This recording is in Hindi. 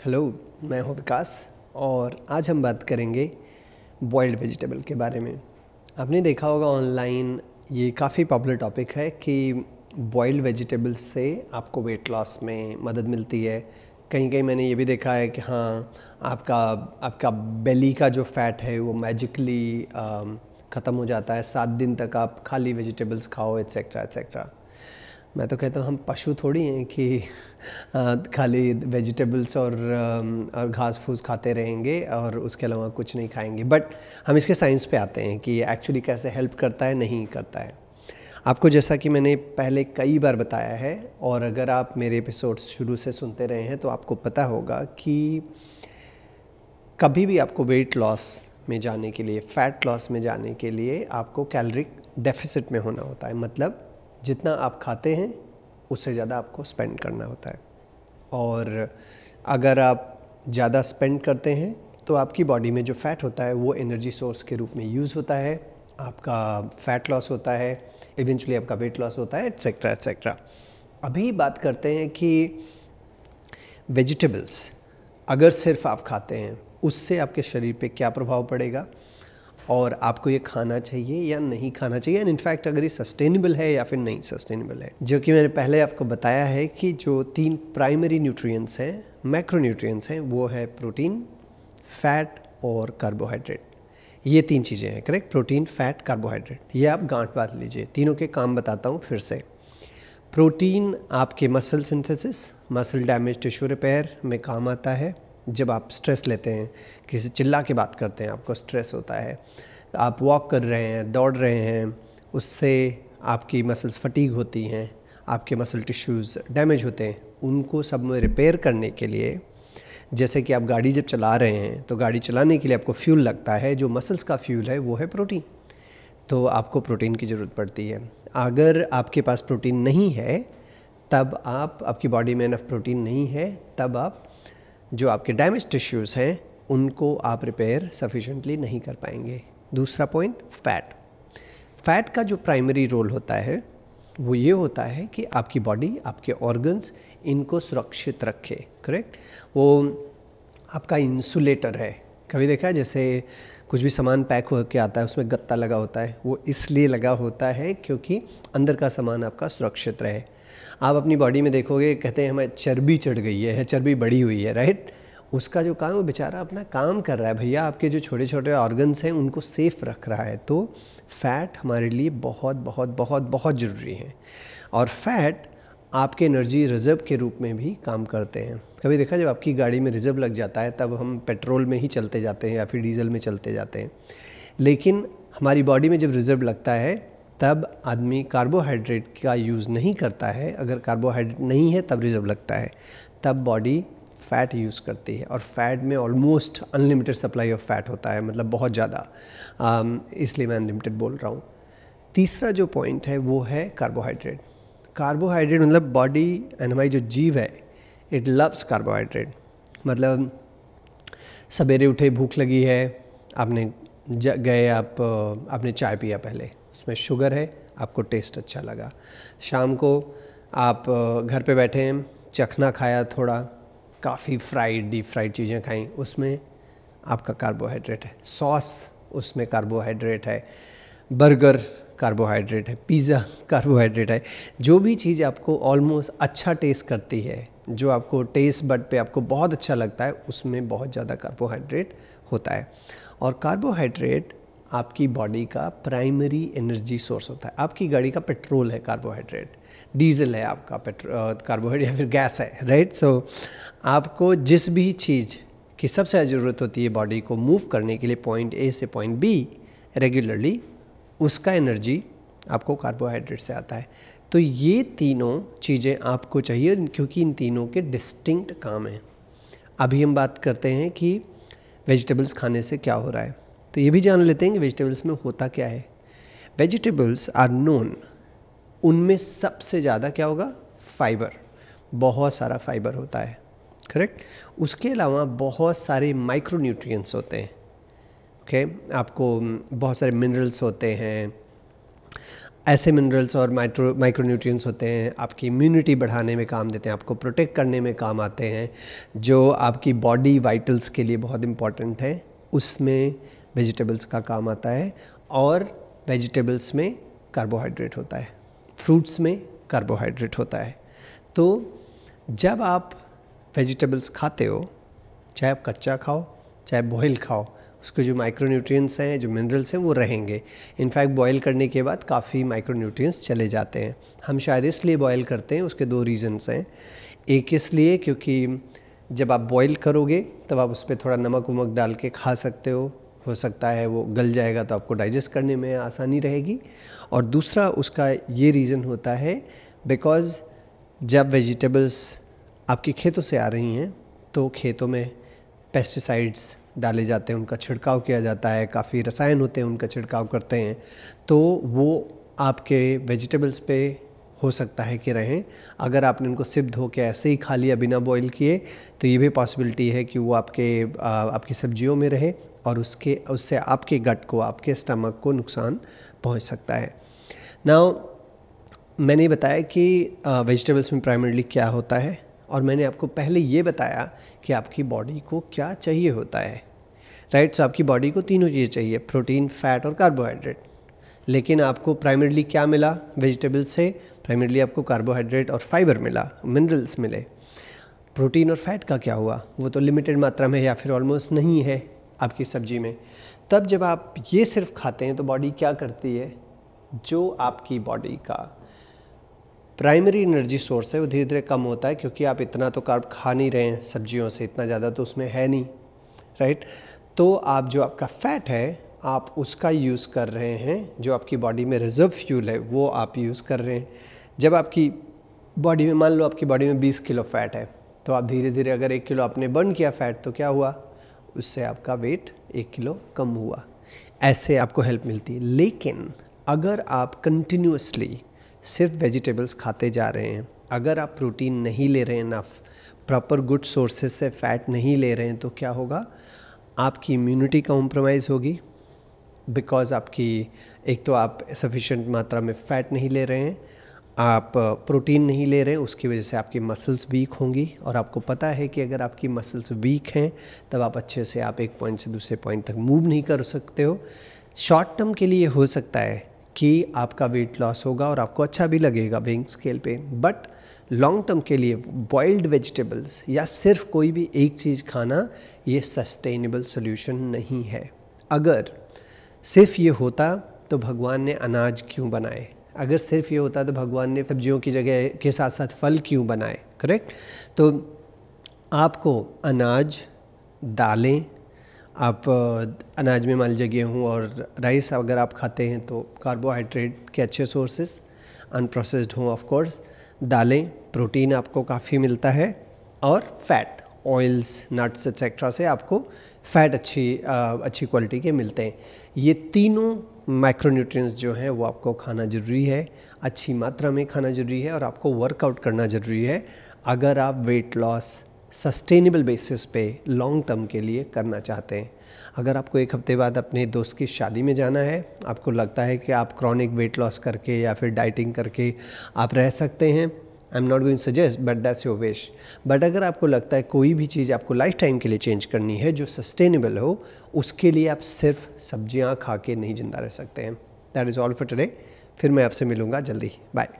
हेलो, मैं हूँ विकास और आज हम बात करेंगे बॉइल्ड वेजिटेबल के बारे में। आपने देखा होगा ऑनलाइन ये काफ़ी पॉपुलर टॉपिक है कि बॉइल्ड वेजिटेबल्स से आपको वेट लॉस में मदद मिलती है। कहीं कहीं मैंने ये भी देखा है कि हाँ, आपका बेली का जो फैट है वो मैजिकली ख़त्म हो जाता है 7 दिन तक आप खाली वेजिटेबल्स खाओ एट्सेट्रा एट्सेट्रा। मैं तो कहता हूँ हम पशु थोड़ी हैं कि खाली वेजिटेबल्स और घास फूस खाते रहेंगे और उसके अलावा कुछ नहीं खाएंगे। बट हम इसके साइंस पे आते हैं कि एक्चुअली कैसे हेल्प करता है, नहीं करता है। आपको जैसा कि मैंने पहले कई बार बताया है और अगर आप मेरे एपिसोड्स शुरू से सुनते रहे हैं तो आपको पता होगा कि कभी भी आपको वेट लॉस में जाने के लिए, फैट लॉस में जाने के लिए आपको कैलोरिक डेफिसिट में होना होता है। मतलब जितना आप खाते हैं उससे ज़्यादा आपको स्पेंड करना होता है। और अगर आप ज़्यादा स्पेंड करते हैं तो आपकी बॉडी में जो फ़ैट होता है वो एनर्जी सोर्स के रूप में यूज़ होता है, आपका फ़ैट लॉस होता है, इवेंचुअली आपका वेट लॉस होता है एट्सेट्रा एट्सेट्रा। अभी बात करते हैं कि वेजिटेबल्स अगर सिर्फ आप खाते हैं उससे आपके शरीर पे क्या प्रभाव पड़ेगा और आपको ये खाना चाहिए या नहीं खाना चाहिए, एंड इनफैक्ट अगर ये सस्टेनेबल है या फिर नहीं सस्टेनेबल है। जो कि मैंने पहले आपको बताया है कि जो 3 प्राइमरी न्यूट्रिएंट्स हैं, मैक्रोन्यूट्रिएंट्स हैं, वो है प्रोटीन, फैट और कार्बोहाइड्रेट। ये 3 चीज़ें हैं, करेक्ट? Protein, fat, carbohydrate. ये आप गांठ बांध लीजिए। तीनों के काम बताता हूँ फिर से। प्रोटीन आपके muscle synthesis, muscle damage, tissue repair में काम आता है। जब आप स्ट्रेस लेते हैं, किसी चिल्ला के बात करते हैं, आपको स्ट्रेस होता है, आप वॉक कर रहे हैं, दौड़ रहे हैं, उससे आपकी मसल्स फटीग होती हैं, आपके मसल टिश्यूज़ डैमेज होते हैं, उनको सब में रिपेयर करने के लिए, जैसे कि आप गाड़ी जब चला रहे हैं तो गाड़ी चलाने के लिए आपको फ्यूल लगता है, जो मसल्स का फ्यूल है वो है प्रोटीन। तो आपको प्रोटीन की ज़रूरत पड़ती है। अगर आपके पास प्रोटीन नहीं है तब आपकी बॉडी में इनफ प्रोटीन नहीं है, तब आप जो आपके डैमेज टिश्यूज़ हैं उनको आप रिपेयर सफिशेंटली नहीं कर पाएंगे। दूसरा पॉइंट, फैट का जो प्राइमरी रोल होता है वो ये होता है कि आपकी बॉडी, आपके ऑर्गन्स इनको सुरक्षित रखे, करेक्ट? वो आपका इंसुलेटर है। कभी देखा है जैसे कुछ भी सामान पैक होकर आता है उसमें गत्ता लगा होता है, वो इसलिए लगा होता है क्योंकि अंदर का सामान आपका सुरक्षित रहे। आप अपनी बॉडी में देखोगे, कहते हैं हमें चर्बी चढ़ गई है, चर्बी बढ़ी हुई है, राइट? उसका जो काम है वो बेचारा अपना काम कर रहा है भैया, आपके जो छोटे छोटे ऑर्गन्स हैं उनको सेफ रख रहा है। तो फैट हमारे लिए बहुत बहुत बहुत बहुत ज़रूरी है। और फैट आपके एनर्जी रिजर्व के रूप में भी काम करते हैं। कभी देखा जब आपकी गाड़ी में रिजर्व लग जाता है तब हम पेट्रोल में ही चलते जाते हैं या फिर डीजल में चलते जाते हैं, लेकिन हमारी बॉडी में जब रिजर्व लगता है तब आदमी कार्बोहाइड्रेट का यूज़ नहीं करता है। अगर कार्बोहाइड्रेट नहीं है तब रिजर्व लगता है, तब बॉडी फ़ैट यूज़ करती है। और फैट में almost unlimited supply of fat होता है, मतलब बहुत ज़्यादा, इसलिए मैं अनलिमिटेड बोल रहा हूँ। तीसरा जो पॉइंट है वो है कार्बोहाइड्रेट। कार्बोहाइड्रेट मतलब बॉडी एंड हमारी जो जीव है, इट लव्स कार्बोहाइड्रेट। मतलब सवेरे उठे, भूख लगी है, आपने आपने चाय पिया, पहले उसमें शुगर है, आपको टेस्ट अच्छा लगा। शाम को आप घर पे बैठे हैं, चखना खाया, थोड़ा काफ़ी डीप फ्राइड चीज़ें खाई, उसमें आपका कार्बोहाइड्रेट है। सॉस, उसमें कार्बोहाइड्रेट है। बर्गर कार्बोहाइड्रेट है, पिज़्ज़ा कार्बोहाइड्रेट है। जो भी चीज़ आपको ऑलमोस्ट अच्छा टेस्ट करती है, जो आपको टेस्ट बड पे आपको बहुत अच्छा लगता है, उसमें बहुत ज़्यादा कार्बोहाइड्रेट होता है। और कार्बोहाइड्रेट आपकी बॉडी का प्राइमरी एनर्जी सोर्स होता है। आपकी गाड़ी का पेट्रोल है कार्बोहाइड्रेट, डीजल है आपका कार्बोहाइड्रेट या फिर गैस है, राइट? सो आपको जिस भी चीज़ की सबसे ज़्यादा ज़रूरत होती है बॉडी को मूव करने के लिए पॉइंट ए से पॉइंट बी रेगुलरली, उसका एनर्जी आपको कार्बोहाइड्रेट से आता है। तो ये तीनों चीज़ें आपको चाहिए क्योंकि इन तीनों के डिस्टिंक्ट काम हैं। अभी हम बात करते हैं कि वेजिटेबल्स खाने से क्या हो रहा है, तो ये भी जान लेते हैं कि वेजिटेबल्स में होता क्या है। वेजिटेबल्स आर नोन, उनमें सबसे ज़्यादा क्या होगा? फाइबर, बहुत सारा फाइबर होता है, करेक्ट? उसके अलावा बहुत सारे माइक्रोन्यूट्रिएंट्स होते हैं, ओके? आपको बहुत सारे मिनरल्स होते हैं, ऐसे मिनरल्स और माइक्रोन्यूट्रिएंट्स होते हैं आपकी इम्यूनिटी बढ़ाने में काम देते हैं, आपको प्रोटेक्ट करने में काम आते हैं, जो आपकी बॉडी वाइटल्स के लिए बहुत इम्पॉर्टेंट है, उसमें वेजिटेबल्स का काम आता है। और वेजिटेबल्स में कार्बोहाइड्रेट होता है, फ्रूट्स में कार्बोहाइड्रेट होता है। तो जब आप वेजिटेबल्स खाते हो, चाहे आप कच्चा खाओ चाहे बॉयल खाओ, उसके जो माइक्रोन्यूट्रिएंट्स हैं, जो मिनरल्स हैं, वो रहेंगे। इनफैक्ट बॉयल करने के बाद काफ़ी माइक्रोन्यूट्रिएंट्स चले जाते हैं। हम शायद इसलिए बॉयल करते हैं, उसके 2 रीज़न्स हैं। एक इसलिए क्योंकि जब आप बॉयल करोगे तब आप उस पर थोड़ा नमक वमक डाल के खा सकते हो सकता है वो गल जाएगा तो आपको डाइजेस्ट करने में आसानी रहेगी। और दूसरा उसका ये रीज़न होता है बिकॉज़ जब वेजिटेबल्स आपके खेतों से आ रही हैं तो खेतों में पेस्टिसाइड्स डाले जाते हैं, उनका छिड़काव किया जाता है, काफ़ी रसायन होते हैं, उनका छिड़काव करते हैं, तो वो आपके वेजिटेबल्स पे हो सकता है कि रहें। अगर आपने उनको सिर्फ धो के ऐसे ही खा लिया बिना बॉईल किए तो ये भी पॉसिबिलिटी है कि वो आपकी सब्जियों में रहे और उससे आपके गट को, आपके स्टमक को नुकसान पहुंच सकता है। नाउ मैंने बताया कि वेजिटेबल्स में प्राइमरीली क्या होता है, और मैंने आपको पहले ये बताया कि आपकी बॉडी को क्या चाहिए होता है, राइट। सो आपकी बॉडी को तीनों चीज़ें चाहिए, प्रोटीन, फैट और कार्बोहाइड्रेट। लेकिन आपको प्राइमरीली क्या मिला वेजिटेबल से? प्राइमरीली आपको कार्बोहाइड्रेट और फाइबर मिला, मिनरल्स मिले। प्रोटीन और फैट का क्या हुआ? वो तो लिमिटेड मात्रा में या फिर ऑलमोस्ट नहीं है आपकी सब्जी में। तब जब आप ये सिर्फ खाते हैं तो बॉडी क्या करती है? जो आपकी बॉडी का प्राइमरी एनर्जी सोर्स है वो धीरे धीरे कम होता है, क्योंकि आप इतना तो कार्ब खा नहीं रहे हैं सब्जियों से, इतना ज़्यादा तो उसमें है नहीं, राइट। तो आप जो आपका फ़ैट है आप उसका यूज़ कर रहे हैं, जो आपकी बॉडी में रिजर्व फ्यूल है वो आप यूज़ कर रहे हैं। जब आपकी बॉडी में, मान लो आपकी बॉडी में 20 किलो फैट है, तो आप धीरे धीरे अगर 1 किलो आपने बर्न किया फैट तो क्या हुआ? उससे आपका वेट 1 किलो कम हुआ। ऐसे आपको हेल्प मिलती है। लेकिन अगर आप कंटिन्यूसली सिर्फ वेजिटेबल्स खाते जा रहे हैं, अगर आप प्रोटीन नहीं ले रहे हैं इनफ, प्रॉपर गुड सोर्सेज से फैट नहीं ले रहे हैं, तो क्या होगा? आपकी इम्यूनिटी कॉम्प्रोमाइज़ होगी, बिकॉज़ आपकी एक तो आप सफिशिएंट मात्रा में फ़ैट नहीं ले रहे हैं, आप प्रोटीन नहीं ले रहे हैं, उसकी वजह से आपकी मसल्स वीक होंगी। और आपको पता है कि अगर आपकी मसल्स वीक हैं तब आप अच्छे से आप एक पॉइंट से दूसरे पॉइंट तक मूव नहीं कर सकते हो। शॉर्ट टर्म के लिए हो सकता है कि आपका वेट लॉस होगा और आपको अच्छा भी लगेगा वेइंग स्केल पे, बट लॉन्ग टर्म के लिए बॉइल्ड वेजिटेबल्स या सिर्फ कोई भी एक चीज़ खाना ये सस्टेनेबल सोल्यूशन नहीं है। अगर सिर्फ ये होता तो भगवान ने अनाज क्यों बनाए? अगर सिर्फ ये होता तो भगवान ने सब्जियों की जगह के साथ साथ फल क्यों बनाए? करेक्ट। तो आपको अनाज, दालें, आप अनाज में मान लीजिए गेहूँ और राइस अगर आप खाते हैं तो कार्बोहाइड्रेट के अच्छे सोर्सेस, अनप्रोसेस्ड हों ऑफ कोर्स, दालें, प्रोटीन आपको काफ़ी मिलता है, और फैट, ऑयल्स, नट्स एक्सेट्रा से आपको फैट अच्छी क्वालिटी के मिलते हैं। ये तीनों माइक्रोन्यूट्रिएंट्स जो हैं वो आपको खाना ज़रूरी है, अच्छी मात्रा में खाना ज़रूरी है, और आपको वर्कआउट करना ज़रूरी है अगर आप वेट लॉस सस्टेनेबल बेसिस पे लॉन्ग टर्म के लिए करना चाहते हैं। अगर आपको 1 हफ्ते बाद अपने दोस्त की शादी में जाना है, आपको लगता है कि आप क्रॉनिक वेट लॉस करके या फिर डाइटिंग करके आप रह सकते हैं, I am not going suggest, but that's your wish. But अगर आपको लगता है कोई भी चीज़ आपको लाइफ टाइम के लिए चेंज करनी है जो सस्टेनेबल हो, उसके लिए आप सिर्फ सब्जियां खा के नहीं जिंदा रह सकते हैं। That is all for today. फिर मैं आपसे मिलूँगा जल्दी। बाय।